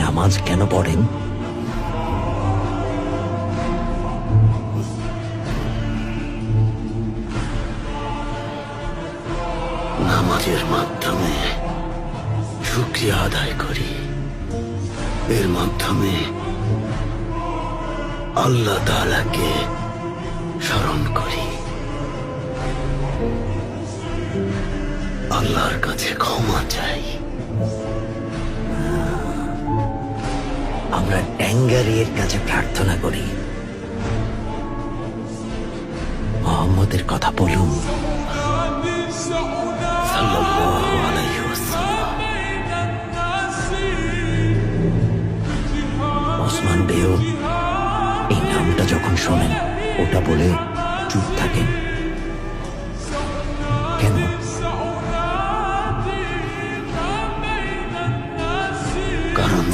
নামাজ কেন পড়েন? নামাজের মাধ্যমে শুকরিয়া আদায় করি, এর মাধ্যমে আল্লাহ তাআলাকে স্মরণ করি, আল্লাহর কাছে ক্ষমা চাই। আমরা ট্যাঙ্গারির কাছে প্রার্থনা করি, মোহাম্মদের কথা বলুন সাল্লাল্লাহু আলাইহি ওয়াসাল্লাম। ওসমান বেও এই নামটা যখন শোনেন ওটা বলে চুপ থাকেন।